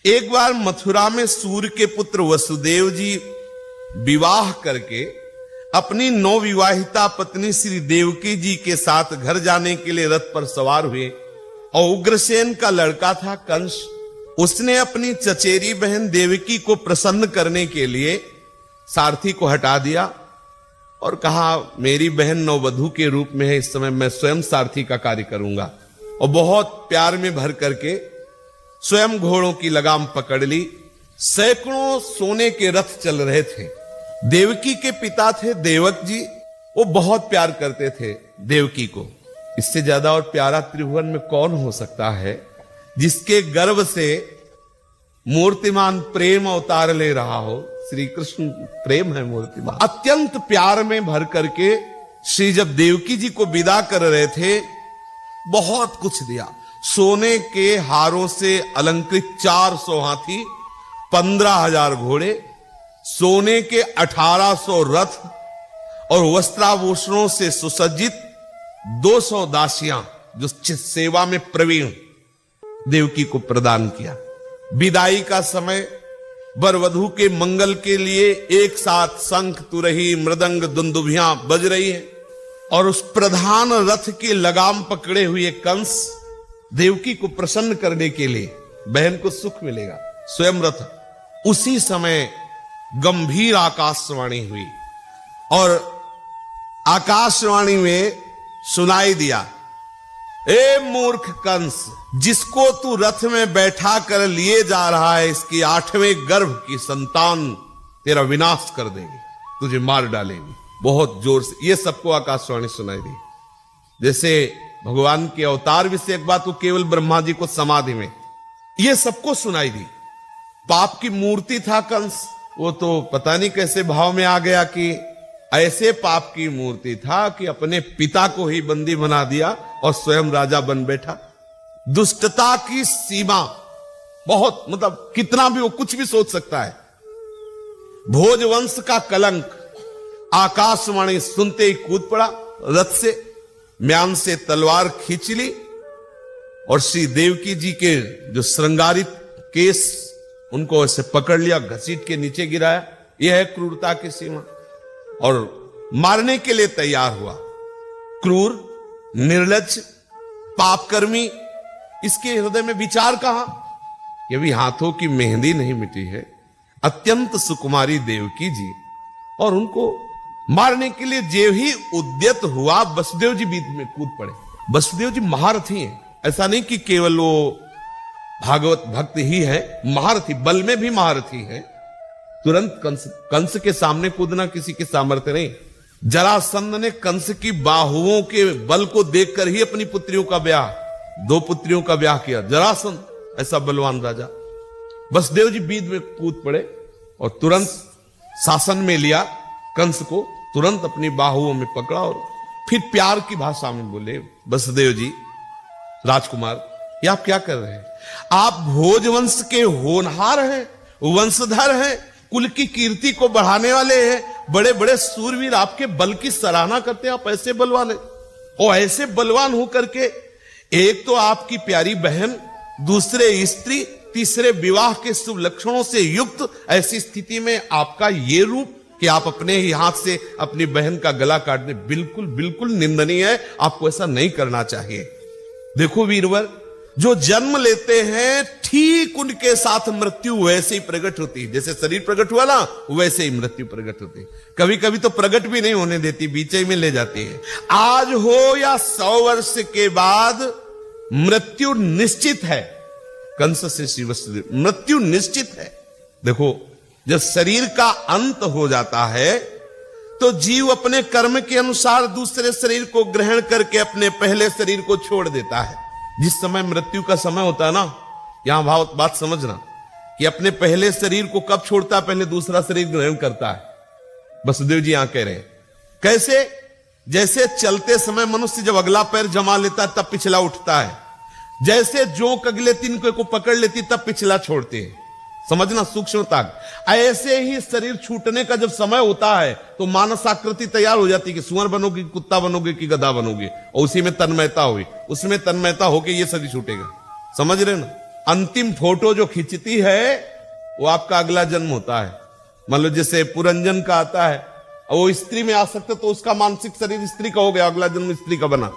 एक बार मथुरा में सूर्य के पुत्र वसुदेव जी विवाह करके अपनी नवविवाहिता पत्नी श्री देवकी जी के साथ घर जाने के लिए रथ पर सवार हुए और उग्रसेन का लड़का था कंस। उसने अपनी चचेरी बहन देवकी को प्रसन्न करने के लिए सारथी को हटा दिया और कहा मेरी बहन नववधू के रूप में है, इस समय मैं स्वयं सारथी का कार्य करूंगा। और बहुत प्यार में भर करके स्वयं घोड़ों की लगाम पकड़ ली। सैकड़ों सोने के रथ चल रहे थे। देवकी के पिता थे देवक जी, वो बहुत प्यार करते थे देवकी को। इससे ज्यादा और प्यारा त्रिभुवन में कौन हो सकता है जिसके गर्भ से मूर्तिमान प्रेम अवतार ले रहा हो। श्री कृष्ण प्रेम है मूर्तिमान। अत्यंत प्यार में भर करके श्री जब देवकी जी को विदा कर रहे थे, बहुत कुछ दिया। सोने के हारों से अलंकृत 400 हाथी, 15,000 घोड़े, सोने के 1800 रथ और वस्त्राभूषणों से सुसज्जित 200 दासियां जो सेवा में प्रवीण देवकी को प्रदान किया। विदाई का समय वर वधू के मंगल के लिए एक साथ शंख, तुरही, मृदंग, दुंदुभियां बज रही है और उस प्रधान रथ की लगाम पकड़े हुए कंस देवकी को प्रसन्न करने के लिए, बहन को सुख मिलेगा, स्वयं रथ। उसी समय गंभीर आकाशवाणी हुई और आकाशवाणी में सुनाई दिया, ए मूर्ख कंस, जिसको तू रथ में बैठा कर लिए जा रहा है, इसकी 8वें गर्भ की संतान तेरा विनाश कर देगी, तुझे मार डालेगी। बहुत जोर से ये सबको आकाशवाणी सुनाई दी। जैसे भगवान के अवतार विषयक बात, वो केवल ब्रह्मा जी को समाधि में, ये सबको सुनाई दी। पाप की मूर्ति था कंस, वो तो पता नहीं कैसे भाव में आ गया कि ऐसे पाप की मूर्ति था कि अपने पिता को ही बंदी बना दिया और स्वयं राजा बन बैठा। दुष्टता की सीमा बहुत, मतलब कितना भी वो कुछ भी सोच सकता है। भोजवंश का कलंक। आकाशवाणी सुनते ही कूद पड़ा रथ से, म्यान से तलवार खींच ली और श्री देवकी जी के जो श्रृंगारित केस, उनको ऐसे पकड़ लिया, घसीट के नीचे गिराया। यह है क्रूरता की सीमा। और मारने के लिए तैयार हुआ। क्रूर, निर्लज्ज, पापकर्मी, इसके हृदय में विचार कहां? ये भी हाथों की मेहंदी नहीं मिटी है। अत्यंत सुकुमारी देवकी जी, और उनको मारने के लिए जे ही उद्यत हुआ, वसुदेव जी बीच में कूद पड़े। वसुदेव जी महारथी हैं, ऐसा नहीं कि केवल वो भागवत भक्त ही है, महारथी, बल में भी महारथी है। तुरंत कंस के सामने कूदना किसी के सामर्थ्य नहीं। जरासंध ने कंस की बाहुओं के बल को देखकर ही अपनी पुत्रियों का ब्याह, 2 पुत्रियों का ब्याह किया। जरासंध ऐसा बलवान राजा। वसुदेव जी बीच में कूद पड़े और तुरंत शासन में लिया कंस को, तुरंत अपनी बाहुओं में पकड़ा और फिर प्यार की भाषा में बोले, वसुदेव जी, राजकुमार, ये आप क्या कर रहे हैं? आप भोजवंश के होनहार हैं, वंशधर हैं, कुल की कीर्ति को बढ़ाने वाले हैं, बड़े बड़े सूरवीर आपके बल की सराहना करते हैं। आप ऐसे बलवान हैं, और ऐसे बलवान होकर के एक तो आपकी प्यारी बहन, दूसरे स्त्री, तीसरे विवाह के शुभ लक्षणों से युक्त ऐसी स्थिति में आपका ये रूप कि आप अपने ही हाथ से अपनी बहन का गला काटने, बिल्कुल बिल्कुल निंदनीय है। आपको ऐसा नहीं करना चाहिए। देखो वीरवर, जो जन्म लेते हैं ठीक उनके साथ मृत्यु वैसे ही प्रकट होती है। जैसे शरीर प्रकट हुआ ना, वैसे ही मृत्यु प्रकट होती है। कभी कभी तो प्रकट भी नहीं होने देती, बीच में ले जाती है। आज हो या 100 वर्ष के बाद मृत्यु निश्चित है। कंस से श्री वसुदेव, मृत्यु निश्चित है। देखो, जब शरीर का अंत हो जाता है तो जीव अपने कर्म के अनुसार दूसरे शरीर को ग्रहण करके अपने पहले शरीर को छोड़ देता है। जिस समय मृत्यु का समय होता है ना, यहां बात समझना कि अपने पहले शरीर को कब छोड़ता है? पहले दूसरा शरीर ग्रहण करता है। वसुदेव जी यहां कह रहे हैं कैसे? जैसे चलते समय मनुष्य जब अगला पैर जमा लेता है तब पिछला उठता है, जैसे जोंक अगले तिनके को पकड़ लेती तब पिछला छोड़ते हैं। समझना सूक्ष्मता। ऐसे ही शरीर छूटने का जब समय होता है तो मानस आकृति तैयार हो जाती है कि सुअर बनोगे, कुत्ता बनोगे कि गधा बनोगे, और उसी में तन्मयता हुई, उसमें तन्मयता होके ये शरीर छूटेगा। समझ रहे ना? अंतिम फोटो जो खींचती है वो आपका अगला जन्म होता है। मान लो जैसे पुरंजन का आता है और वो स्त्री में आ सकता तो उसका मानसिक शरीर स्त्री का हो गया, अगला जन्म स्त्री का बना।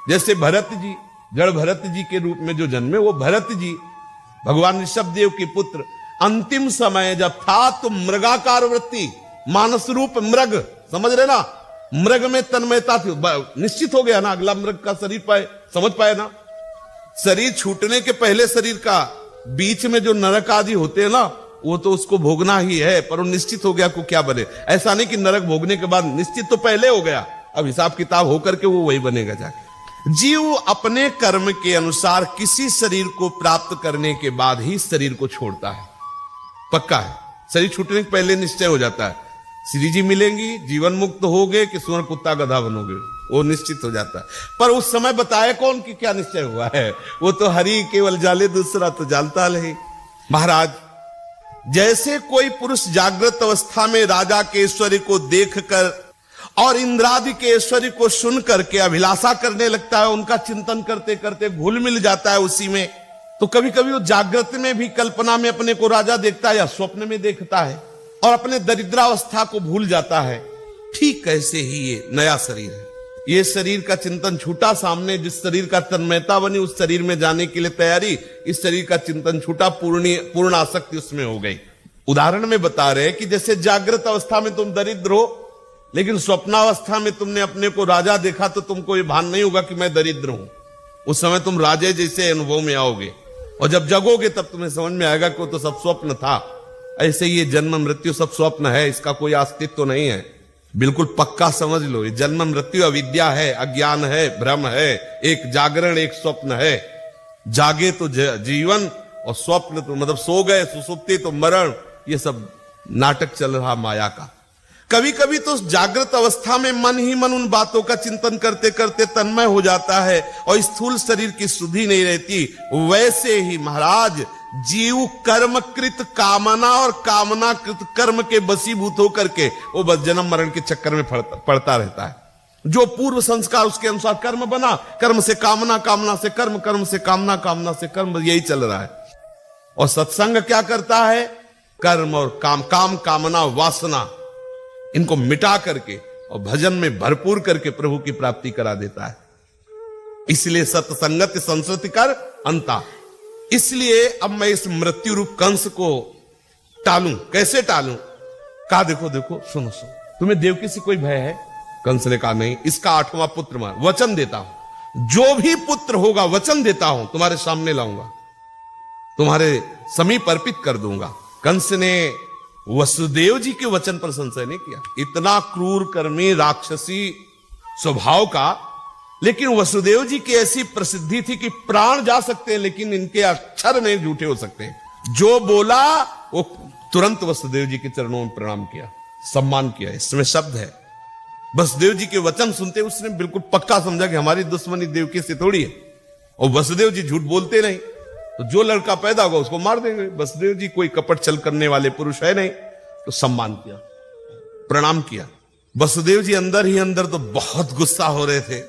जैसे भरत जी, जड़ भरत जी के रूप में जो जन्मे वो भरत जी भगवान ऋषभदेव के पुत्र। अंतिम समय जब था तो मृगाकार वृत्ति, मानस रूप मृग, समझ रहे ना, मृग में तन्मयता थी, निश्चित हो गया ना अगला मृग का शरीर पाए, समझ पाए ना। शरीर छूटने के पहले शरीर का बीच में जो नरक आदि होते हैं ना, वो तो उसको भोगना ही है, पर वो निश्चित हो गया को क्या बने। ऐसा नहीं कि नरक भोगने के बाद, निश्चित तो पहले हो गया, अब हिसाब किताब होकर के वो वही बनेगा जाके। जीव अपने कर्म के अनुसार किसी शरीर को प्राप्त करने के बाद ही शरीर को छोड़ता है, पक्का है। शरीर छूटने के पहले निश्चय हो जाता है, श्री जी मिलेंगी, जीवन मुक्त होगे कि सुअर कुत्ता गधा बनोगे, वो निश्चित हो जाता है। पर उस समय बताए कौन कि क्या निश्चय हुआ है, वो तो हरि केवल जाले, दूसरा तो जानता नहीं। महाराज, जैसे कोई पुरुष जागृत अवस्था में राजा के ऐश्वर्य को देखकर और इंद्रादि के ऐश्वर्य को सुन करके अभिलाषा करने लगता है, उनका चिंतन करते करते घुल मिल जाता है उसी में, तो कभी कभी वो जागृत में भी कल्पना में अपने को राजा देखता है या स्वप्न में देखता है और अपने दरिद्रावस्था को भूल जाता है। ठीक ऐसे ही ये नया शरीर है, ये शरीर का चिंतन छूटा, सामने जिस शरीर का तन्मयता बनी उस शरीर में जाने के लिए तैयारी, इस शरीर का चिंतन छूटा, पूर्ण आसक्ति उसमें हो गई। उदाहरण में बता रहे कि जैसे जागृत अवस्था में तुम दरिद्र हो, लेकिन स्वप्नावस्था में तुमने अपने को राजा देखा तो तुमको ये भान नहीं होगा कि मैं दरिद्र हूं। उस समय तुम राजे जैसे अनुभव में आओगे और जब जगोगे तब तुम्हें समझ में आएगा कि वो तो सब स्वप्न था। ऐसे ये जन्म मृत्यु सब स्वप्न है, इसका कोई अस्तित्व तो नहीं है। बिल्कुल पक्का समझ लो, ये जन्म मृत्यु अविद्या है, अज्ञान है, भ्रम है, एक जागरण एक स्वप्न है। जागे तो जीवन और स्वप्न तो मतलब सो गए, सुसुप्ति तो मरण, ये सब नाटक चल रहा माया का। कभी कभी तो जागृत अवस्था में मन ही मन उन बातों का चिंतन करते करते तन्मय हो जाता है और स्थूल शरीर की शुद्धि नहीं रहती। वैसे ही महाराज, जीव कर्मकृत कामना और कामनाकृत कर्म के बसीभूत होकर के वो बस जन्म मरण के चक्कर में पड़ता रहता है। जो पूर्व संस्कार उसके अनुसार कर्म बना, कर्म से कामना, कामना से कर्म, कर्म से कामना, कामना से कर्म, यही चल रहा है। और सत्संग क्या करता है? कर्म और काम, काम कामना वासना इनको मिटा करके और भजन में भरपूर करके प्रभु की प्राप्ति करा देता है। इसलिए सत्संगत संस्कृति कर अंता। इसलिए अब मैं इस मृत्यु रूप कंस को टालूं, कैसे टालूं? कहा देखो देखो, सुनो सुनो, तुम्हें देवकी से कोई भय है? कंस ने कहा नहीं, इसका 8वां पुत्र मैं वचन देता हूं, जो भी पुत्र होगा वचन देता हूं तुम्हारे सामने लाऊंगा, तुम्हारे समीप अर्पित कर दूंगा। कंस ने वसुदेव जी के वचन पर संशय नहीं किया। इतना क्रूर कर्मी राक्षसी स्वभाव का, लेकिन वसुदेव जी की ऐसी प्रसिद्धि थी कि प्राण जा सकते हैं लेकिन इनके अक्षर नहीं झूठे हो सकते। जो बोला वो तुरंत वसुदेव जी के चरणों में प्रणाम किया, सम्मान किया। इसमें शब्द है, वसुदेव जी के वचन सुनते उसने बिल्कुल पक्का समझा कि हमारी दुश्मनी देवकी से थोड़ी है, और वसुदेव जी झूठ बोलते नहीं, तो जो लड़का पैदा होगा उसको मार देंगे। वसुदेव जी कोई कपट छल करने वाले पुरुष है नहीं, तो सम्मान किया, प्रणाम किया। वसुदेव जी अंदर ही अंदर तो बहुत गुस्सा हो रहे थे,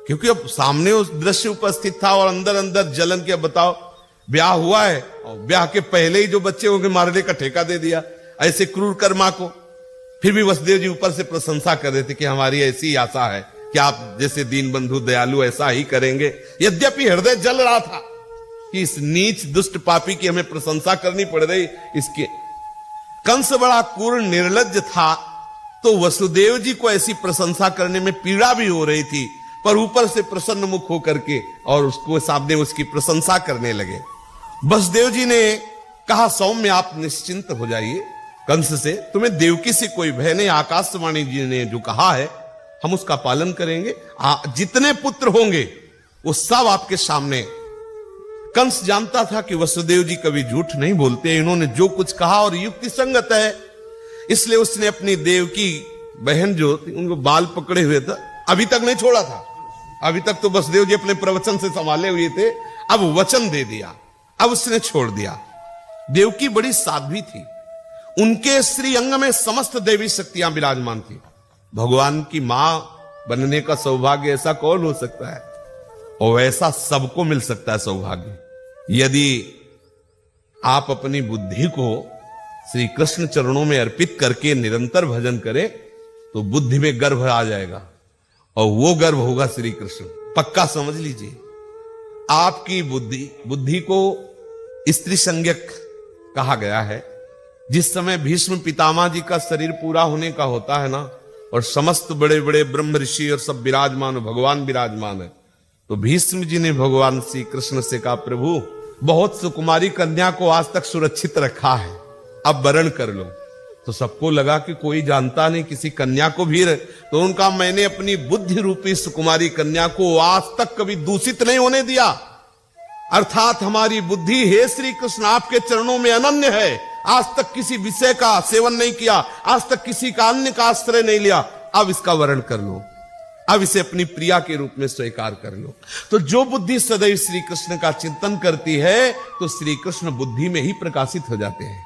क्योंकि अब सामने उस दृश्य उपस्थित था और अंदर अंदर जलन के। बताओ, ब्याह हुआ है और ब्याह के पहले ही जो बच्चे होंगे मारने का ठेका दे दिया ऐसे क्रूर कर्मा को। फिर भी वसुदेव जी ऊपर से प्रशंसा कर रहे थे कि हमारी ऐसी आशा है कि आप जैसे दीन बंधु दयालु ऐसा ही करेंगे। यद्यपि हृदय जल रहा था कि इस नीच दुष्ट पापी की हमें प्रशंसा करनी पड़ रही। इसके कंस बड़ा क्रूर निर्लज्ज था, तो वसुदेव जी को ऐसी प्रशंसा करने में पीड़ा भी हो रही थी, पर ऊपर से प्रसन्न मुख होकर के और उसको सामने उसकी प्रशंसा करने लगे। वसुदेव जी ने कहा, सौम्य आप निश्चिंत हो जाइए, कंस से तुम्हें देवकी से कोई भय नहीं। आकाशवाणी जी ने जो कहा है हम उसका पालन करेंगे। जितने पुत्र होंगे वो सब आपके सामने। कंस जानता था कि वसुदेव जी कभी झूठ नहीं बोलते, इन्होंने जो कुछ कहा और युक्ति संगत है, इसलिए उसने अपनी देवकी बहन जो थी उनको बाल पकड़े हुए था, अभी तक नहीं छोड़ा था। अभी तक तो वसुदेव जी अपने प्रवचन से संभाले हुए थे, अब वचन दे दिया, अब उसने छोड़ दिया। देवकी बड़ी साध्वी थी, उनके श्री अंग में समस्त देवी शक्तियां विराजमान थी। भगवान की मां बनने का सौभाग्य ऐसा कौन हो सकता है, और ऐसा सबको मिल सकता है सौभाग्य। यदि आप अपनी बुद्धि को श्री कृष्ण चरणों में अर्पित करके निरंतर भजन करें तो बुद्धि में गर्भ आ जाएगा और वो गर्भ होगा श्री कृष्ण। पक्का समझ लीजिए। आपकी बुद्धि को स्त्री संज्ञक कहा गया है। जिस समय भीष्म पितामह जी का शरीर पूरा होने का होता है ना, और समस्त बड़े बड़े ब्रह्म ऋषि और सब विराजमान, भगवान विराजमान है, तो भीष्म जी ने भगवान श्री कृष्ण से कहा, प्रभु बहुत सुकुमारी कन्या को आज तक सुरक्षित रखा है, अब वरण कर लो। तो सबको लगा कि कोई जानता नहीं किसी कन्या को भी, तो उनका मैंने अपनी बुद्धि रूपी सुकुमारी कन्या को आज तक कभी दूषित नहीं होने दिया। अर्थात हमारी बुद्धि, हे श्री कृष्ण, आपके चरणों में अनन्य है। आज तक किसी विषय का सेवन नहीं किया, आज तक किसी का अन्य का आश्रय नहीं लिया, अब इसका वरण कर लो, अब इसे अपनी प्रिया के रूप में स्वीकार कर लो। तो जो बुद्धि सदैव श्री कृष्ण का चिंतन करती है तो श्री कृष्ण बुद्धि में ही प्रकाशित हो जाते हैं।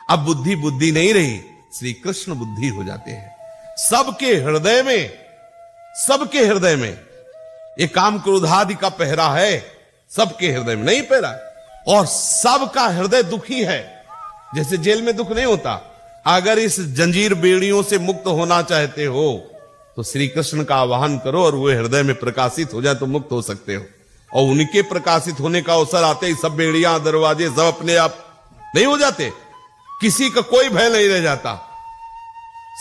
अब बुद्धि नहीं रही, श्री कृष्ण बुद्धि हो जाते हैं। सबके हृदय में ये काम क्रोधादि का पहरा है, सबके हृदय में नहीं पहरा, और सबका हृदय दुखी है। जैसे जेल में दुख नहीं होता, अगर इस जंजीर बेड़ियों से मुक्त होना चाहते हो तो श्री कृष्ण का आवाहन करो और वो हृदय में प्रकाशित हो जाए तो मुक्त हो सकते हो। और उनके प्रकाशित होने का अवसर आते ही सब बेड़ियां दरवाजे सब अपने आप नहीं हो जाते, किसी का कोई भय नहीं रह जाता।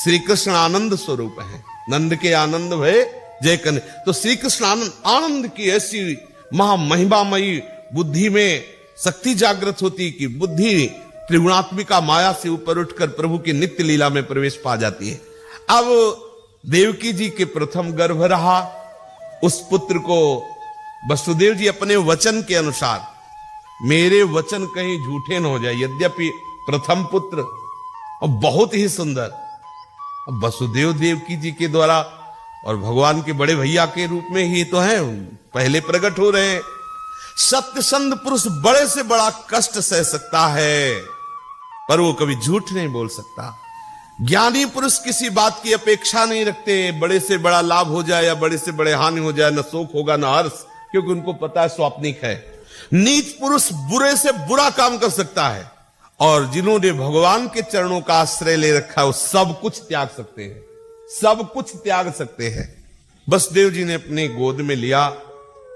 श्री कृष्ण आनंद स्वरूप है, नंद के आनंद भय जय कन्हैया। तो श्री कृष्ण आनंद की ऐसी महामहिमामयी बुद्धि में शक्ति जागृत होती कि बुद्धि त्रिगुणात्मिका माया से ऊपर उठकर प्रभु की नित्य लीला में प्रवेश पा जाती है। अब देवकी जी के प्रथम गर्भ रहा, उस पुत्र को वसुदेव जी अपने वचन के अनुसार, मेरे वचन कहीं झूठे न हो जाए, यद्यपि प्रथम पुत्र और बहुत ही सुंदर, अब वसुदेव देवकी जी के द्वारा और भगवान के बड़े भैया के रूप में ही तो है, पहले प्रकट हो रहे हैं। सत्यसंध पुरुष बड़े से बड़ा कष्ट सह सकता है पर वो कभी झूठ नहीं बोल सकता। ज्ञानी पुरुष किसी बात की अपेक्षा नहीं रखते, बड़े से बड़ा लाभ हो जाए या बड़े से बड़े हानि हो जाए, न शोक होगा न हर्ष, क्योंकि उनको पता है स्वाप्निक है। नीच पुरुष बुरे से बुरा काम कर सकता है, और जिन्होंने भगवान के चरणों का आश्रय ले रखा है वो सब कुछ त्याग सकते हैं, सब कुछ त्याग सकते हैं। वसुदेव जी ने अपने गोद में लिया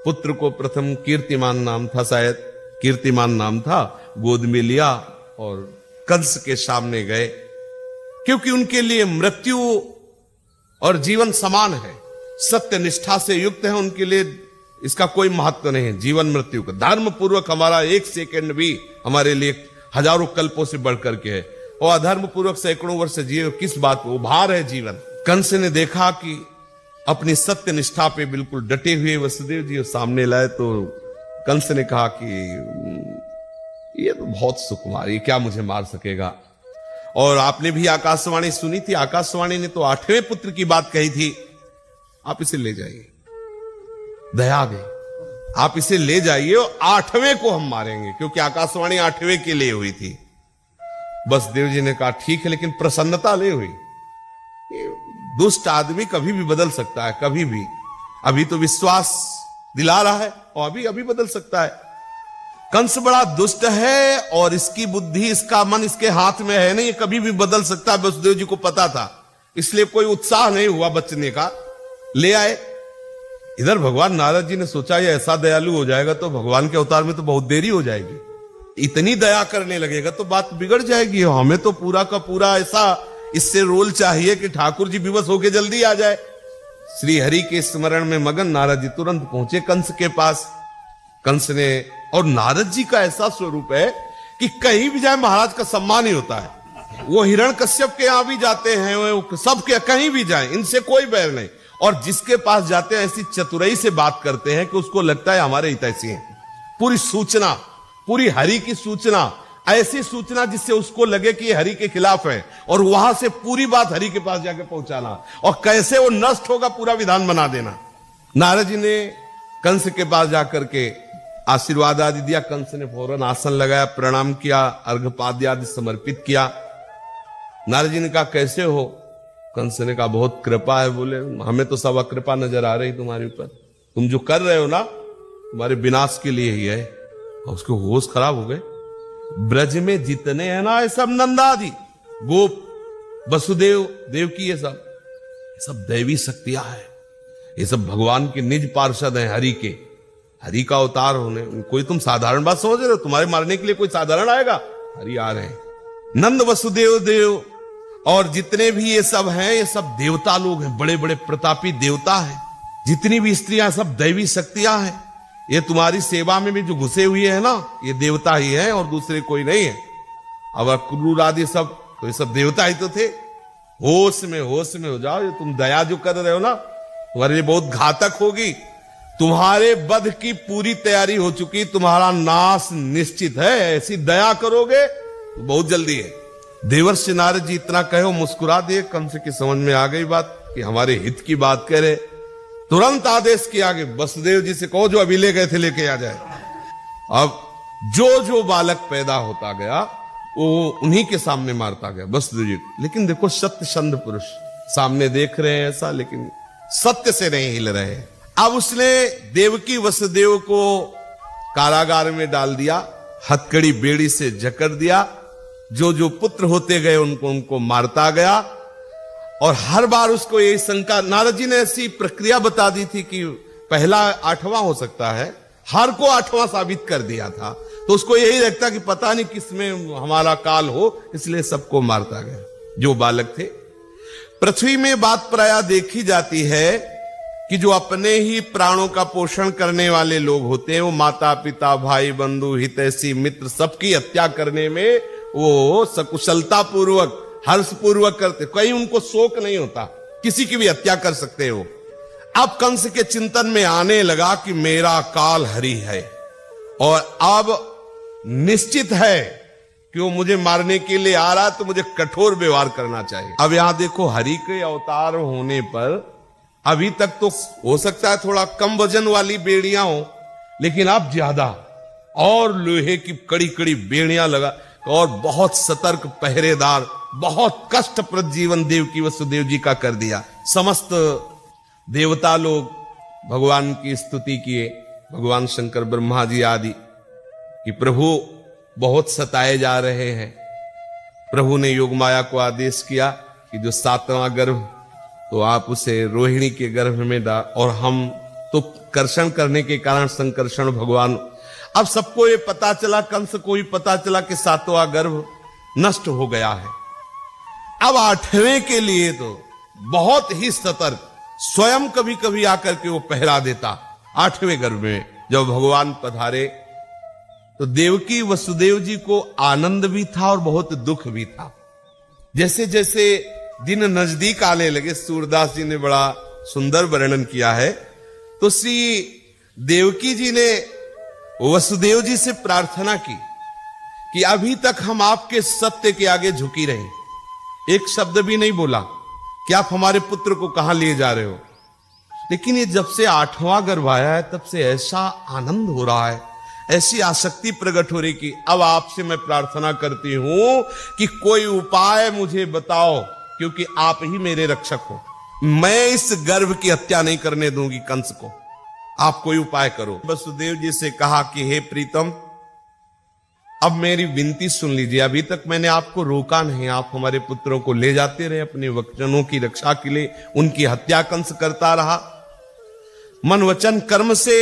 पुत्र को, प्रथम कीर्तिमान नाम था, शायद कीर्तिमान नाम था, गोद में लिया और कंस के सामने गए, क्योंकि उनके लिए मृत्यु और जीवन समान है, सत्य निष्ठा से युक्त है, उनके लिए इसका कोई महत्व नहीं है जीवन मृत्यु का। धर्म पूर्वक हमारा एक सेकंड भी हमारे लिए हजारों कल्पों से बढ़कर के है, और अधर्म पूर्वक सैकड़ों वर्ष जिए किस बात को, भार है जीवन। कंस ने देखा कि अपनी सत्य निष्ठा पे बिल्कुल डटे हुए वसुदेव जी सामने लाए, तो कंस ने कहा कि ये तो बहुत सुकुमार, ये क्या मुझे मार सकेगा। और आपने भी आकाशवाणी सुनी थी, आकाशवाणी ने तो 8वें पुत्र की बात कही थी, आप इसे ले जाइए, दया आ गई, आप इसे ले जाइए और 8वें को हम मारेंगे, क्योंकि आकाशवाणी 8वें के लिए हुई थी। वसुदेव जी ने कहा ठीक है, लेकिन प्रसन्नता ले हुई। दुष्ट आदमी कभी भी बदल सकता है, कभी भी। अभी तो विश्वास दिला रहा है और अभी बदल सकता है। कंस बड़ा दुष्ट है और इसकी बुद्धि, इसका मन इसके हाथ में है नहीं, कभी भी बदल सकता है। वसुदेव जी को पता था, इसलिए कोई उत्साह नहीं हुआ बचने का, ले आए। इधर भगवान नारद जी ने सोचा ये ऐसा दयालु हो जाएगा तो भगवान के अवतार में तो बहुत देरी हो जाएगी, इतनी दया करने लगेगा तो बात बिगड़ जाएगी। हमें तो पूरा का पूरा ऐसा इससे रोल चाहिए कि ठाकुर जी विवश होके जल्दी आ जाए। श्री हरि के स्मरण में मगन नारद जी तुरंत पहुंचे कंस के पास। कंस ने, और नारद जी का ऐसा स्वरूप है कि कहीं भी जाए महाराज का सम्मान ही होता है। वो हिरण्यकश्यप के यहां भी जाते हैं, वो सबके कहीं भी जाए, इनसे कोई बैर नहीं, और जिसके पास जाते हैं ऐसी चतुराई से बात करते हैं कि उसको लगता है हमारे हितैषी हैं। पूरी सूचना, पूरी हरि की सूचना, ऐसी सूचना जिससे उसको लगे कि ये हरि के खिलाफ है, और वहां से पूरी बात हरि के पास जाके पहुंचाना, और कैसे वो नष्ट होगा पूरा विधान बना देना। नारद जी ने कंस के पास जाकर के आशीर्वाद आदि दिया। कंस ने फौरन आसन लगाया, प्रणाम किया, अर्घपाद्य आदि समर्पित किया। नारद जी ने कहा कैसे हो? कंस ने कहा बहुत कृपा है। बोले हमें तो सब कृपा नजर आ रही तुम्हारे ऊपर, तुम जो कर रहे हो ना तुम्हारे विनाश के लिए ही है। और उसके होश खराब हो गए। ब्रज में जितने हैं ना, ये सब नंदादि गोप, वसुदेव, देवकी, ये सब दैवी शक्तियां हैं। ये सब भगवान के निज पार्षद हैं, हरि का अवतार होने। कोई तुम साधारण बात समझ रहे हो? तुम्हारे मारने के लिए कोई साधारण आएगा? हरि आ रहे हैं। नंद वसुदेव देव और जितने भी ये सब हैं, ये सब देवता लोग हैं, बड़े बड़े प्रतापी देवता हैं। जितनी भी स्त्रियां, सब दैवी शक्तियां हैं। ये तुम्हारी सेवा में भी जो घुसे हुए हैं ना, ये देवता ही है और दूसरे कोई नहीं है। अब क्रूर आदि सब, तो ये सब देवता ही तो थे। होश में हो जाओ। ये तुम दया जो कर रहे हो ना, तुम्हारे लिए बहुत घातक होगी। तुम्हारे वध की पूरी तैयारी हो चुकी, तुम्हारा नाश निश्चित है। ऐसी दया करोगे तो बहुत जल्दी है। देवर्षि नारद जी इतना कहे, मुस्कुरा दिए। कंस की समझ में आ गई बात कि हमारे हित की बात करे। तुरंत आदेश किया कि वसुदेव जी से कहो जो अभी ले गए थे लेके आ जाए। अब जो बालक पैदा होता गया वो उन्हीं के सामने मारता गया, वसुदेव जी। लेकिन देखो, सत्य संध पुरुष सामने देख रहे हैं ऐसा, लेकिन सत्य से नहीं हिल रहे। अब उसने देवकी वसुदेव को कारागार में डाल दिया, हथकड़ी बेड़ी से जकड़ दिया। जो पुत्र होते गए उनको मारता गया। और हर बार उसको यही शंका, नारद जी ने ऐसी प्रक्रिया बता दी थी कि पहला 8वां हो सकता है, हर को 8वां साबित कर दिया था। तो उसको यही लगता कि पता नहीं किसमें हमारा काल हो, इसलिए सबको मारता गया जो बालक थे। पृथ्वी में बात प्रायः देखी जाती है कि जो अपने ही प्राणों का पोषण करने वाले लोग होते हैं, वो माता पिता भाई बंधु हितैषी मित्र सबकी हत्या करने में वो सकुशलता पूर्वक हर्ष पूर्वक करते। कहीं उनको शोक नहीं होता, किसी की भी हत्या कर सकते हो। अब कंस के चिंतन में आने लगा कि मेरा काल हरि है और अब निश्चित है कि वो मुझे मारने के लिए आ रहा है, तो मुझे कठोर व्यवहार करना चाहिए। अब यहां देखो, हरि के अवतार होने पर अभी तक तो हो सकता है थोड़ा कम वजन वाली बेड़ियां हो, लेकिन अब ज्यादा और लोहे की कड़ी कड़ी बेड़ियां लगा और बहुत सतर्क पहरेदार, बहुत कष्टप्रद जीवन देवकी वसुदेव जी का कर दिया। समस्त देवता लोग भगवान की स्तुति किए, भगवान शंकर ब्रह्मा जी आदि, कि प्रभु बहुत सताए जा रहे हैं। प्रभु ने योग माया को आदेश किया कि जो 7वां गर्भ, तो आप उसे रोहिणी के गर्भ में डाल। और हम तो कर्षण करने के कारण संकर्षण भगवान। अब सबको ये पता चला, कंस को भी पता चला कि 7वां गर्भ नष्ट हो गया है। अब 8वें के लिए तो बहुत ही सतर्क, स्वयं कभी कभी आकर के वो पहरा देता। 8वें गर्भ में जब भगवान पधारे तो देवकी वसुदेव जी को आनंद भी था और बहुत दुख भी था। जैसे जैसे दिन नजदीक आने लगे, सूरदास जी ने बड़ा सुंदर वर्णन किया है, तो श्री देवकी जी ने वसुदेव जी से प्रार्थना की कि अभी तक हम आपके सत्य के आगे झुकी रहे, एक शब्द भी नहीं बोला कि आप हमारे पुत्र को कहां ले जा रहे हो। लेकिन ये जब से 8वां गर्भ आया है, तब से ऐसा आनंद हो रहा है, ऐसी आसक्ति प्रकट हो रही कि अब आपसे मैं प्रार्थना करती हूं कि कोई उपाय मुझे बताओ, क्योंकि आप ही मेरे रक्षक हो। मैं इस गर्भ की हत्या नहीं करने दूंगी कंस को, आप कोई उपाय करो। वसुदेव जी से कहा कि हे प्रीतम, अब मेरी विनती सुन लीजिए। अभी तक मैंने आपको रोका नहीं, आप हमारे पुत्रों को ले जाते रहे अपने वचनों की रक्षा के लिए, उनकी हत्या कंस करता रहा। मन वचन कर्म से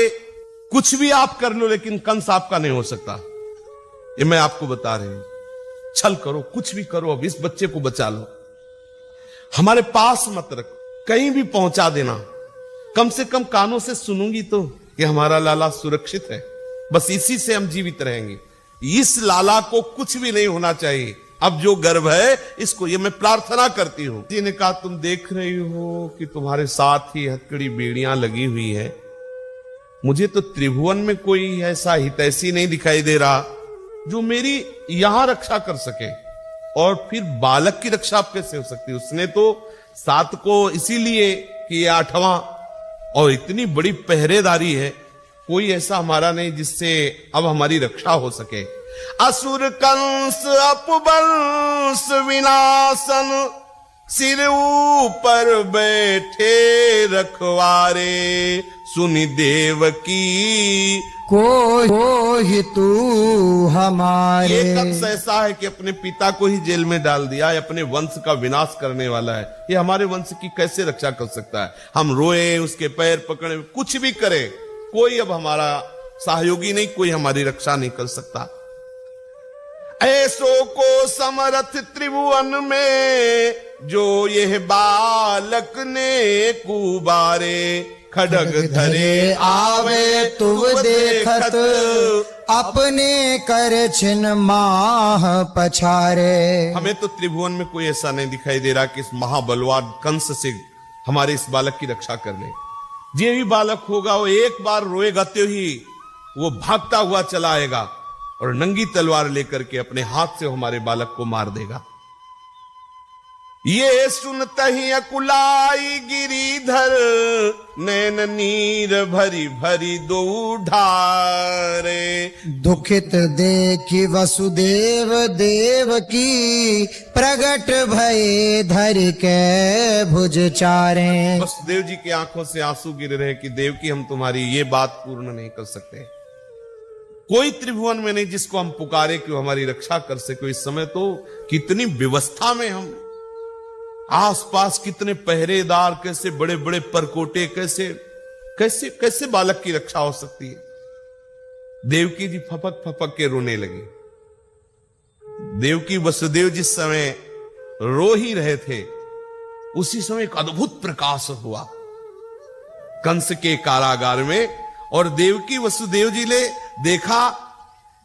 कुछ भी आप कर लो, लेकिन कंस आपका नहीं हो सकता, ये मैं आपको बता रही हूं। छल करो, कुछ भी करो, अब इस बच्चे को बचा लो, हमारे पास मत रखो, कहीं भी पहुंचा देना, कम से कम कानों से सुनूंगी तो कि हमारा लाला सुरक्षित है, बस इसी से हम जीवित रहेंगे। इस लाला को कुछ भी नहीं होना चाहिए। अब जो गर्भ है इसको, ये मैं प्रार्थना करती हूं। जी ने कहा, तुम देख रही हो कि तुम्हारे साथ ही हथकड़ी बेड़ियां लगी हुई है, मुझे तो त्रिभुवन में कोई ऐसा हितैषी नहीं दिखाई दे रहा जो मेरी यहां रक्षा कर सके। और फिर बालक की रक्षा आप कैसे हो सकती? उसने तो 7 को इसीलिए कि 8वां, और इतनी बड़ी पहरेदारी है, कोई ऐसा हमारा नहीं जिससे अब हमारी रक्षा हो सके। असुर कंस अपवंश विनाशन, सिर ऊपर बैठे रखवारे, सुनि देव की कोई तू हमारे। ये कंस ऐसा है कि अपने पिता को ही जेल में डाल दिया है, अपने वंश का विनाश करने वाला है। ये हमारे वंश की कैसे रक्षा कर सकता है? हम रोए, उसके पैर पकड़े, कुछ भी करे, कोई अब हमारा सहयोगी नहीं, कोई हमारी रक्षा नहीं कर सकता। ऐसो को समरथ त्रिभुवन में, जो यह बालक ने कुबारे, खड्ग धरे आवे तुव देखत, अपने कर छिन माह पछारे। हमें तो त्रिभुवन में कोई ऐसा नहीं दिखाई दे रहा कि इस महाबलवान कंस से हमारे इस बालक की रक्षा कर ले। जो भी बालक होगा वो एक बार रोएगा तो ही वो भागता हुआ चला आएगा और नंगी तलवार लेकर के अपने हाथ से हमारे बालक को मार देगा। ये सुनते ही अकुलाई गिरीधर, नैन नीर भरी भरी दो ढारे। दुखित देखी वसुदेव देव की, प्रगट भये धर के भुज चारे। वसुदेव जी की आंखों से आंसू गिर रहे कि देवकी हम तुम्हारी ये बात पूर्ण नहीं कर सकते। कोई त्रिभुवन में नहीं जिसको हम पुकारे कि वो हमारी रक्षा कर सके। इस समय तो कितनी व्यवस्था में हम, आसपास कितने पहरेदार, कैसे बड़े बड़े परकोटे, कैसे कैसे कैसे बालक की रक्षा हो सकती है? देवकी जी फपक फपक के रोने लगी। देवकी वसुदेव जिस समय रो ही रहे थे, उसी समय एक अद्भुत प्रकाश हुआ कंस के कारागार में, और देवकी वसुदेव जी ने देखा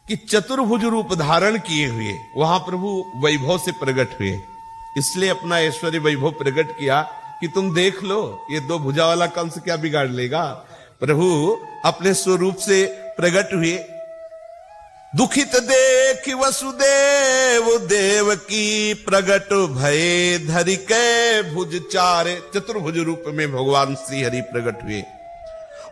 कि चतुर्भुज रूप धारण किए हुए वहां प्रभु वैभव से प्रकट हुए। इसलिए अपना ऐश्वर्य वैभव प्रकट किया कि तुम देख लो, ये दो भुजा वाला कंस क्या बिगाड़ लेगा। प्रभु अपने स्वरूप से प्रकट हुए। दुखित देख वसुदेव देव की, प्रगट भये धरि के भुज चारे। चतुर्भुज रूप में भगवान श्री हरि प्रकट हुए।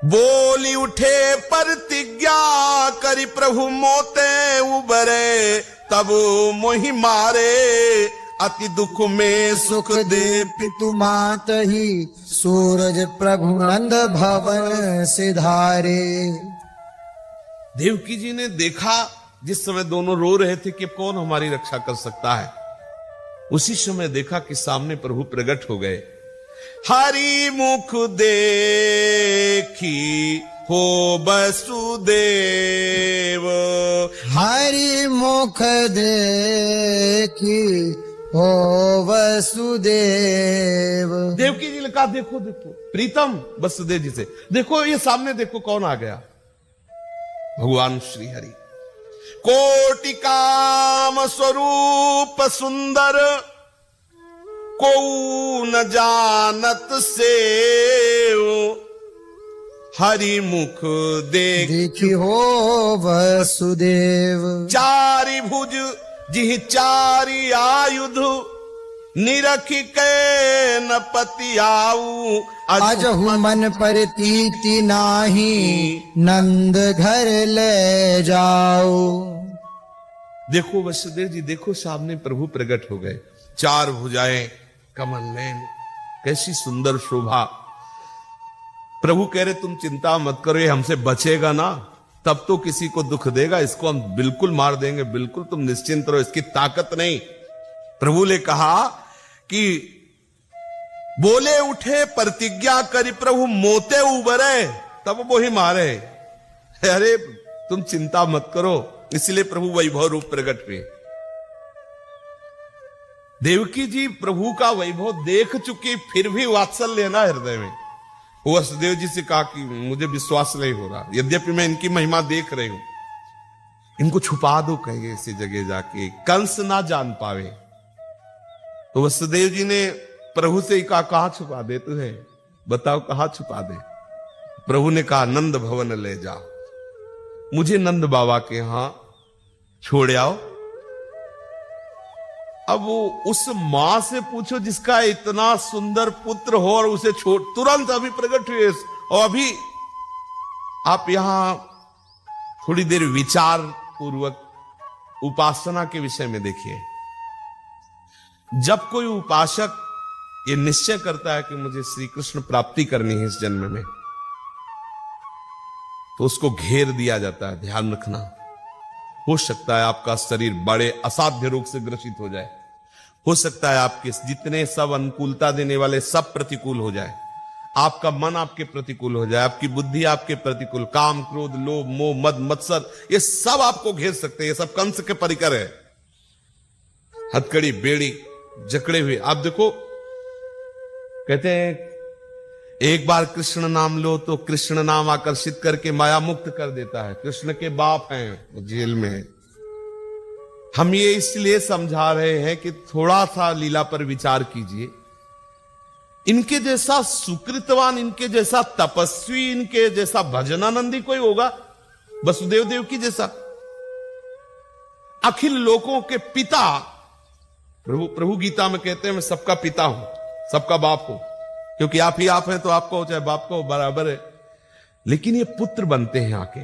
बोली उठे प्रतिज्ञा करी, प्रभु मोते उबरे, तब मोहि मारे। अति दुख में सुख दे पितु मात ही, सूरज प्रभु नंद भवन सिधारे। देवकी जी ने देखा जिस समय दोनों रो रहे थे कि कौन हमारी रक्षा कर सकता है, उसी समय देखा कि सामने प्रभु प्रकट हो गए। हरि मुख देखी हो वसुदेव, हरि मुख देखी हो वसुदेव। देवकी जी ने कहा देखो देखो प्रीतम वसुदेव जी से, देखो ये सामने देखो कौन आ गया। भगवान श्री हरि कोटि काम स्वरूप सुंदर, को न जानत से। हरि मुख देखी हो वसुदेव, चारि भुज जिहि चारि आयुध, निरख के न पति आऊ। अजहु मन पर तीति नाही, नंद घर ले जाओ। देखो वसुदेव जी, देखो सामने प्रभु प्रकट हो गए। चार भुजाएं, कमल नयन, कैसी सुंदर शोभा। प्रभु कह रहे तुम चिंता मत करो, ये हमसे बचेगा ना, तब तो किसी को दुख देगा, इसको हम बिल्कुल मार देंगे, बिल्कुल तुम निश्चिंत रहो, इसकी ताकत नहीं। प्रभु ने कहा कि बोले उठे प्रतिज्ञा करी, प्रभु मोते उबरे, तब वो ही मारे। अरे तुम चिंता मत करो, इसलिए प्रभु वैभव रूप प्रकट हुए। देवकी जी प्रभु का वैभव देख चुकी, फिर भी वात्सल्य ना हृदय में। वो वसुदेव जी से कहा कि मुझे विश्वास नहीं हो रहा, यद्यपि मैं इनकी महिमा देख रही हूं, इनको छुपा दो कहीं ऐसी जगह जाके, कंस ना जान पावे। तो वसुदेव जी ने प्रभु से ही कहा कहां छुपा दे तुझे, बताओ कहां छुपा दे। प्रभु ने कहा नंद भवन ले जाओ, मुझे नंद बाबा के यहां छोड़ आओ। अब वो उस मां से पूछो जिसका इतना सुंदर पुत्र हो और उसे छोड़, तुरंत अभी प्रकट हुए। और अभी आप यहां थोड़ी देर विचार पूर्वक उपासना के विषय में देखिए। जब कोई उपासक ये निश्चय करता है कि मुझे श्री कृष्ण प्राप्ति करनी है इस जन्म में, तो उसको घेर दिया जाता है। ध्यान रखना, हो सकता है आपका शरीर बड़े असाध्य रोग से ग्रसित हो जाए, हो सकता है आपके जितने सब अनुकूलता देने वाले सब प्रतिकूल हो जाए, आपका मन आपके प्रतिकूल हो जाए, आपकी बुद्धि आपके प्रतिकूल, काम क्रोध लोभ मोह मद मत्सर ये सब आपको घेर सकते हैं। ये सब कंस के परिकर है, हथकड़ी बेड़ी जकड़े हुए। आप देखो, कहते हैं एक बार कृष्ण नाम लो तो कृष्ण नाम आकर्षित करके माया मुक्त कर देता है। कृष्ण के बाप हैं, वो जेल में है। हम ये इसलिए समझा रहे हैं कि थोड़ा सा लीला पर विचार कीजिए। इनके जैसा सुकृतवान, इनके जैसा तपस्वी, इनके जैसा भजनानंदी कोई होगा? वसुदेव देव की जैसा अखिल लोकों के पिता। प्रभु गीता में कहते हैं मैं सबका पिता हूं, सबका बाप हूं, क्योंकि आप ही आप हैं तो आपका हो चाहे बाप का हो बराबर है। लेकिन ये पुत्र बनते हैं, आके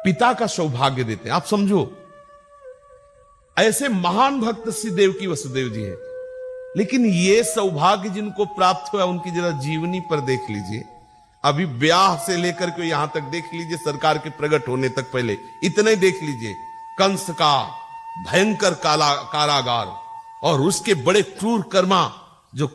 पिता का सौभाग्य देते हैं। आप समझो, ऐसे महान भक्त श्री देवकी वसुदेव जी हैं, लेकिन ये सौभाग्य जिनको प्राप्त हुआ उनकी जरा जीवनी पर देख लीजिए। अभी ब्याह से लेकर के यहां तक देख लीजिए, सरकार के प्रकट होने तक पहले इतने देख लीजिए। कंस का भयंकर कारागार और उसके बड़े क्रूर कर्मा जो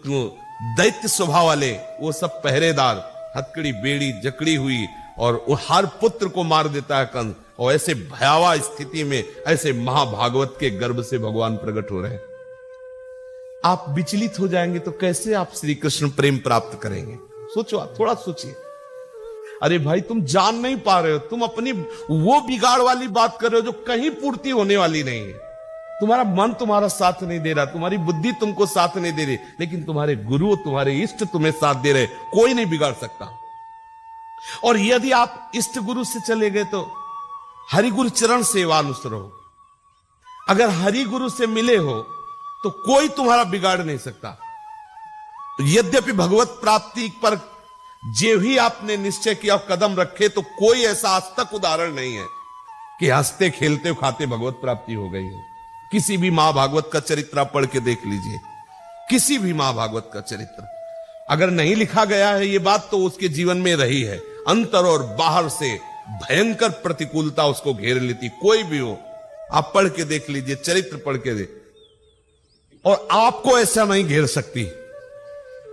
दैत्य स्वभाव वाले, वो सब पहरेदार, हथकड़ी बेड़ी जकड़ी हुई, और वो हर पुत्र को मार देता है कंस। और ऐसे भयावह स्थिति में ऐसे महाभागवत के गर्भ से भगवान प्रकट हो रहे हैं। आप विचलित हो जाएंगे तो कैसे आप श्री कृष्ण प्रेम प्राप्त करेंगे? सोचो, आप थोड़ा सोचिए। अरे भाई, तुम जान नहीं पा रहे हो, तुम अपनी वो बिगाड़ वाली बात कर रहे हो जो कहीं पूर्ति होने वाली नहीं है। तुम्हारा मन तुम्हारा साथ नहीं दे रहा, तुम्हारी बुद्धि तुमको साथ नहीं दे रही, लेकिन तुम्हारे गुरु, तुम्हारे इष्ट तुम्हें साथ दे रहे। कोई नहीं बिगाड़ सकता। और यदि आप इष्ट गुरु से चले गए तो हरिगुरु चरण सेवानुसर हो। अगर हरिगुरु से मिले हो तो कोई तुम्हारा बिगाड़ नहीं सकता। यद्यपि भगवत प्राप्ति पर जे ही आपने निश्चय किया कदम रखे, तो कोई ऐसा आज तक उदाहरण नहीं है कि हंसते खेलते खाते भगवत प्राप्ति हो गई है। किसी भी महाभागवत का चरित्र आप पढ़ के देख लीजिए, किसी भी महाभागवत का चरित्र अगर नहीं लिखा गया है ये बात, तो उसके जीवन में रही है। अंतर और बाहर से भयंकर प्रतिकूलता उसको घेर लेती, कोई भी हो। आप पढ़ के देख लीजिए, चरित्र पढ़ के देख, और आपको ऐसा नहीं घेर सकती,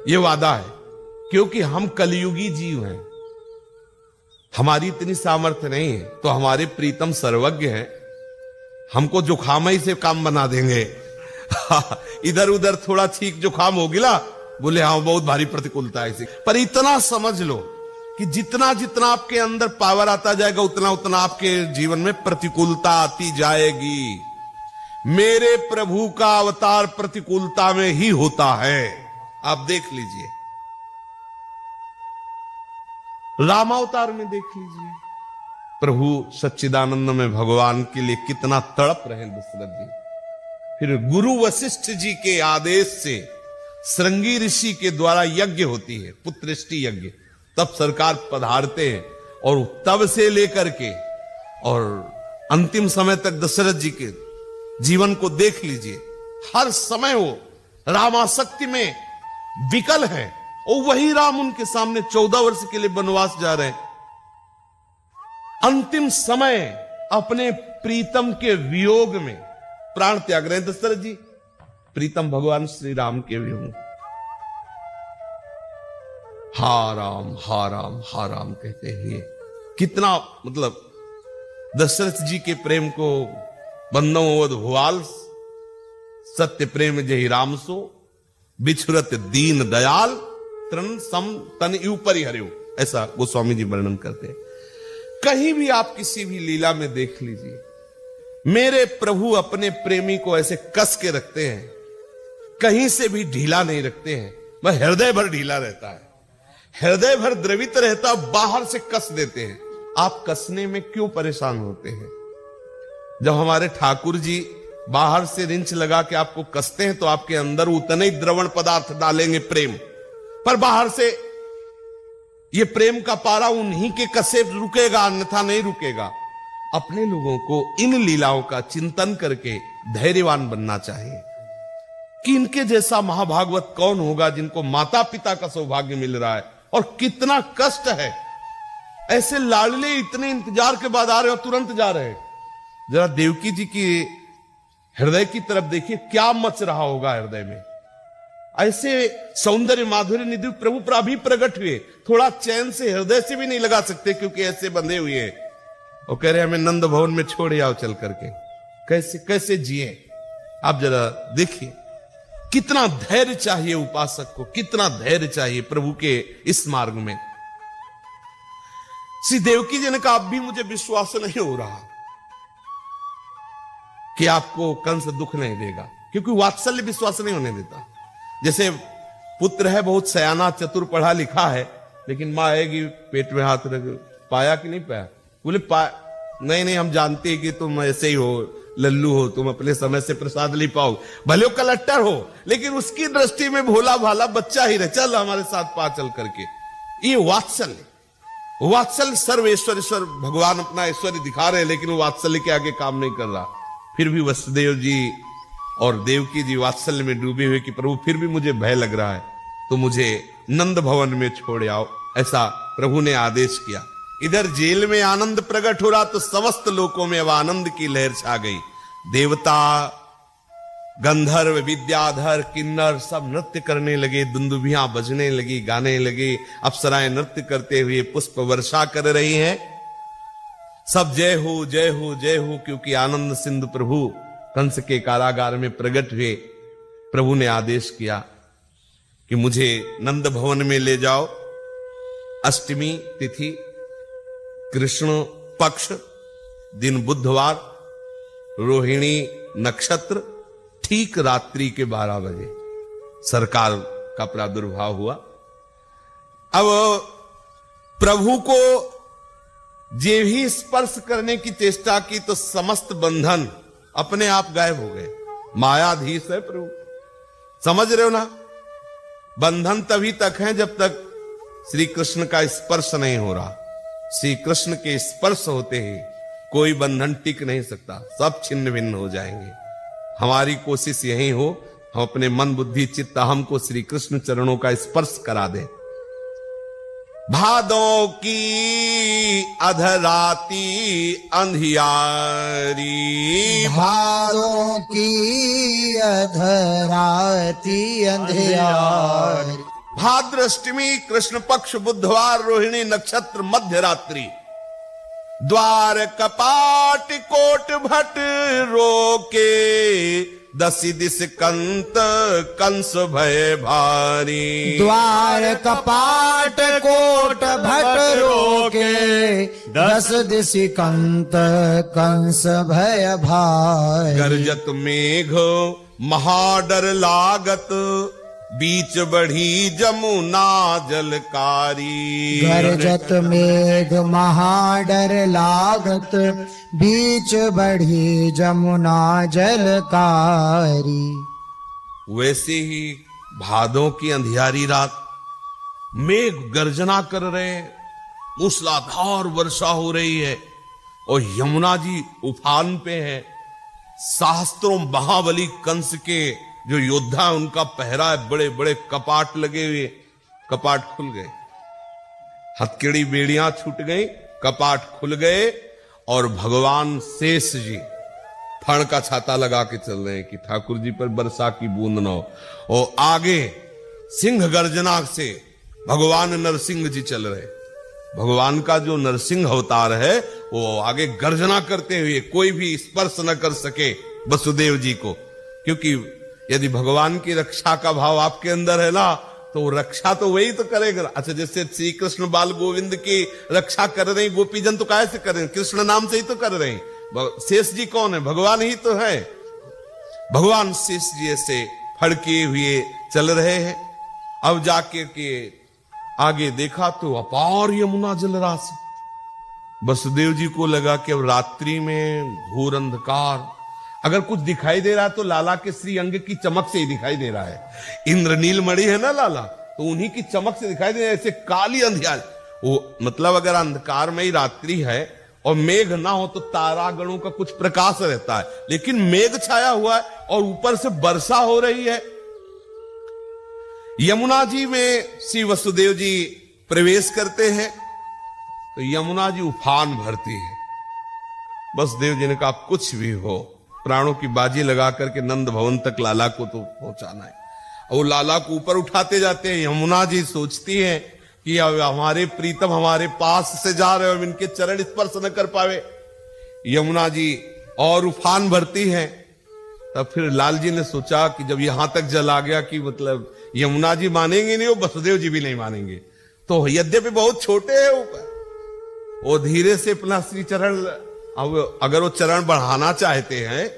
ये वादा है। क्योंकि हम कलयुगी जीव हैं, हमारी इतनी सामर्थ्य नहीं है। तो हमारे प्रीतम सर्वज्ञ हैं, हमको जुखाम से काम बना देंगे। इधर उधर थोड़ा ठीक जुखाम हो गिला, बोले हाँ बहुत भारी प्रतिकूलता है इसे। पर इतना समझ लो कि जितना जितना आपके अंदर पावर आता जाएगा, उतना उतना आपके जीवन में प्रतिकूलता आती जाएगी। मेरे प्रभु का अवतार प्रतिकूलता में ही होता है। आप देख लीजिए, रामावतार में देख लीजिए, प्रभु सच्चिदानंद में भगवान के लिए कितना तड़प रहे दशरथ जी। फिर गुरु वशिष्ठ जी के आदेश से श्रृंगी ऋषि के द्वारा यज्ञ होती है, पुत्रष्टि यज्ञ। तब सरकार पधारते हैं, और तब से लेकर के और अंतिम समय तक दशरथ जी के जीवन को देख लीजिए, हर समय वो रामासक्ति में विकल है। और वही राम उनके सामने 14 वर्ष के लिए वनवास जा रहे हैं। अंतिम समय अपने प्रीतम के वियोग में प्राण त्याग रहे हैं दशरथ जी, प्रीतम भगवान श्री राम के वियोग में। हा राम हा राम हा राम कहते हैं। कितना मतलब दशरथ जी के प्रेम को बंदोवध भुआल, सत्य प्रेम जही राम सो, बिछुरत दीन दयाल, तृण सम तन ऊपरी हरियो, ऐसा गोस्वामी जी वर्णन करते हैं। कहीं भी आप किसी भी लीला में देख लीजिए, मेरे प्रभु अपने प्रेमी को ऐसे कस के रखते हैं, कहीं से भी ढीला नहीं रखते हैं। वह हृदय भर ढीला रहता है, हृदय भर द्रवित रहता, बाहर से कस देते हैं। आप कसने में क्यों परेशान होते हैं? जब हमारे ठाकुर जी बाहर से रिंच लगा के आपको कसते हैं, तो आपके अंदर उतने ही द्रवण पदार्थ डालेंगे प्रेम, पर बाहर से ये प्रेम का पारा उन्हीं के कसे रुकेगा, अन्यथा नहीं रुकेगा। अपने लोगों को इन लीलाओं का चिंतन करके धैर्यवान बनना चाहिए कि इनके जैसा महाभागवत कौन होगा, जिनको माता पिता का सौभाग्य मिल रहा है। और कितना कष्ट है ऐसे लाडले इतने इंतजार के बाद आ रहे हो, तुरंत जा रहे हैं। जरा देवकी जी की हृदय की तरफ देखिए, क्या मच रहा होगा हृदय में। ऐसे सौंदर्य माधुर्य निधि प्रभु पर अभी प्रकट हुए, थोड़ा चैन से हृदय से भी नहीं लगा सकते, क्योंकि ऐसे बंधे हुए हैं। और कह रहे हमें नंद भवन में छोड़ आओ चल करके। कैसे कैसे जिए आप जरा देखिए। कितना धैर्य चाहिए उपासक को, कितना धैर्य चाहिए प्रभु के इस मार्ग में। श्री देवकी जी ने कहा, अब भी मुझे विश्वास नहीं हो रहा कि आपको कंस दुख नहीं देगा, क्योंकि वात्सल्य विश्वास नहीं होने देता। जैसे पुत्र है, बहुत सयाना चतुर पढ़ा लिखा है, लेकिन मां आएगी पेट में हाथ रख, पाया कि नहीं पाया? बोले नहीं, हम जानते हैं कि तुम ऐसे ही हो, लल्लू हो, तुम अपने समय से प्रसाद ले पाओ, भले वो कलेक्टर हो, लेकिन उसकी दृष्टि में भोला भाला बच्चा ही रहे, चल हमारे साथ पा चल करके। ये वात्सल्य सर्वेश्वर भगवान अपना ऐश्वर्य दिखा रहे हैं, लेकिन वो वात्सल्य के आगे काम नहीं कर रहा। फिर भी वसुदेव जी और देवकी जी वात्सल्य में डूबे हुए कि प्रभु फिर भी मुझे भय लग रहा है, तो मुझे नंद भवन में छोड़ आओ, ऐसा प्रभु ने आदेश किया। इधर जेल में आनंद प्रकट हो रहा, तो समस्त लोकों में अब आनंद की लहर छा गई। देवता, गंधर्व, विद्याधर, किन्नर सब नृत्य करने लगे, दुंदुभियां बजने लगी, गाने लगे, अप्सराएं नृत्य करते हुए पुष्प वर्षा कर रही हैं। सब जय हो जय हो जय हो, क्योंकि आनंद सिंधु प्रभु कंस के कारागार में प्रकट हुए। प्रभु ने आदेश किया कि मुझे नंद भवन में ले जाओ। अष्टमी तिथि, कृष्ण पक्ष, दिन बुधवार, रोहिणी नक्षत्र, ठीक रात्रि के 12 बजे सरकार का प्रादुर्भाव हुआ। अब प्रभु को जे भी स्पर्श करने की चेष्टा की, तो समस्त बंधन अपने आप गायब हो गए। मायाधीश है प्रभु, समझ रहे हो ना? बंधन तभी तक है जब तक श्री कृष्ण का स्पर्श नहीं हो रहा। श्री कृष्ण के स्पर्श होते ही कोई बंधन टिक नहीं सकता, सब छिन्न भिन्न हो जाएंगे। हमारी कोशिश यही हो, हम अपने मन बुद्धि चित्त अहम को श्री कृष्ण चरणों का स्पर्श करा दें। भादों की अधराती अंधियारी, भादों की अधराती अंधियारी, भाद्र अष्टमी, कृष्ण पक्ष, बुधवार, रोहिणी नक्षत्र, मध्य रात्रि। द्वार कपाट कोट भट रोके, दसी दिस कंत कंस भय भारी। द्वार कपाट कोट भट रोके, 10 दिशि कंत कंस भय भारी। गर्जत मेघ महाडर लागत, बीच बढ़ी जमुना जलकारी। गरजत मेघ महाडर लागत, बीच बढ़ी जमुना जलकारी। वैसे ही भादों की अंधियारी रात, मेघ गर्जना कर रहे हैं, मूसलाधार वर्षा हो रही है, और यमुना जी उफान पे है। शास्त्रों महाबली कंस के जो योद्धा उनका पहरा है, बड़े बड़े कपाट लगे हुए, कपाट खुल गए, हथकड़ी बेड़ियां छूट गई, कपाट खुल गए, और भगवान शेष जी फण का छाता लगा के चल रहे हैं कि ठाकुर जी पर वर्षा की बूंद न हो। और आगे सिंह गर्जना से भगवान नरसिंह जी चल रहे। भगवान का जो नरसिंह अवतार है, वो आगे गर्जना करते हुए, कोई भी स्पर्श न कर सके वसुदेव जी को, क्योंकि यदि भगवान की रक्षा का भाव आपके अंदर है ना, तो रक्षा तो वही तो करेगा। अच्छा, जैसे श्री कृष्ण बाल गोविंद की रक्षा कर रहे हैं, गोपीजन तो कैसे कर रहे हैं? कृष्ण नाम से ही तो कर रहे हैं। शेष जी कौन है? भगवान ही तो है। भगवान शेष जी ऐसे फड़के हुए चल रहे हैं। अब जाके के आगे देखा तो अपार यमुना जल राशि। वसुदेव जी को लगा कि अब रात्रि में घोर अंधकार, अगर कुछ दिखाई दे रहा है तो लाला के श्री अंग की चमक से ही दिखाई दे रहा है। इंद्रनील मणि है ना लाला, तो उन्हीं की चमक से दिखाई दे रहा है, ऐसे काली अंधियार। वो मतलब अगर अंधकार में ही रात्रि है और मेघ ना हो तो तारागणों का कुछ प्रकाश रहता है, लेकिन मेघ छाया हुआ है और ऊपर से वर्षा हो रही है। यमुना जी में श्री वसुदेव जी प्रवेश करते हैं। तो यमुना जी उफान भरती है। वसुदेव जी ने कहा कुछ भी हो, प्राणों की बाजी लगा करके नंद भवन तक लाला को तो पहुंचाना है। और वो लाला को ऊपर उठाते जाते हैं। यमुना जी सोचती हैं कि अब हमारे प्रीतम हमारे पास से जा रहे हो, अब इनके चरण स्पर्श न कर पावे। यमुना जी और उफान भरती हैं। तब फिर लाल जी ने सोचा कि जब यहां तक जल आ गया कि मतलब यमुना जी मानेंगे नहीं, वो वसुदेव जी भी नहीं मानेंगे, तो यद्यपि बहुत छोटे हैं ऊपर, वो धीरे से अपना श्री चरण, अब अगर वो चरण बढ़ाना चाहते हैं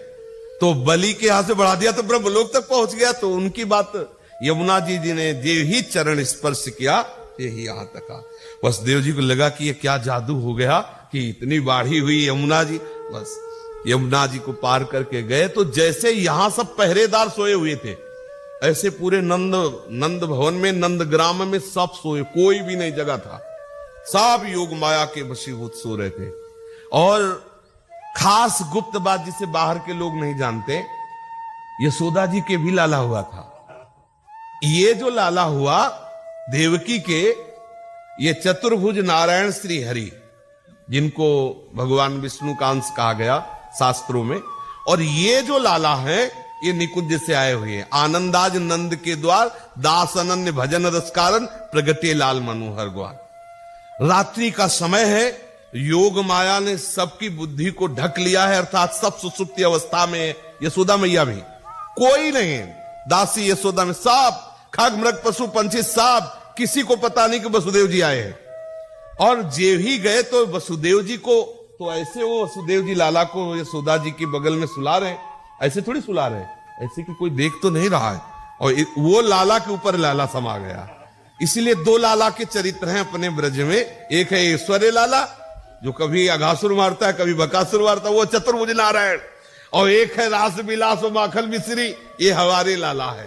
तो बलि के यहां से बढ़ा दिया तो ब्रह्मलोक तक पहुंच गया। तो उनकी बात यमुना जी ने जे ही चरण स्पर्श किया यही यहां तक आ। वसुदेव जी को लगा कि ये क्या जादू हो गया कि इतनी बाढ़ी हुई यमुना जी। बस यमुना जी को पार करके गए तो जैसे यहां सब पहरेदार सोए हुए थे, ऐसे पूरे नंद भवन में, नंद ग्राम में सब सोए, कोई भी नहीं जगह था। सब योग माया के वशीभूत सो रहे थे। और खास गुप्त बात जिसे बाहर के लोग नहीं जानते, यशोदा जी के भी लाला हुआ था। ये जो लाला हुआ देवकी के, ये चतुर्भुज नारायण श्री हरि, जिनको भगवान विष्णु का अंश कहा गया शास्त्रों में, और ये जो लाला है ये निकुंज से आए हुए हैं। आनंदाज नंद के द्वार, दास अनन्य भजन रस कारण, प्रगटे लाल मनोहर ग्वाल। रात्रि का समय है, योग माया ने सबकी बुद्धि को ढक लिया है, अर्थात सब सुसुप्ति अवस्था में है। यशोदा मैया भी कोई नहीं है, दासी यशोदा में सब खग मृग पशु पंछी सब, किसी को पता नहीं कि वसुदेव जी आए हैं। और जे ही गए तो वसुदेव जी को, तो ऐसे वो वसुदेव जी लाला को यशोदा जी के बगल में सुला रहे, ऐसे थोड़ी सुला रहे, ऐसे कि कोई देख तो नहीं रहा है। और वो लाला के ऊपर लाला समा गया। इसलिए दो लाला के चरित्र हैं अपने ब्रज में। एक है ऐश्वर्य लाला जो कभी अघासुर मारता है कभी बकासुर मारता है, वो चतुर्भुज नारायण। और एक है रास विलास और माखन मिश्री, ये हमारे लाला है।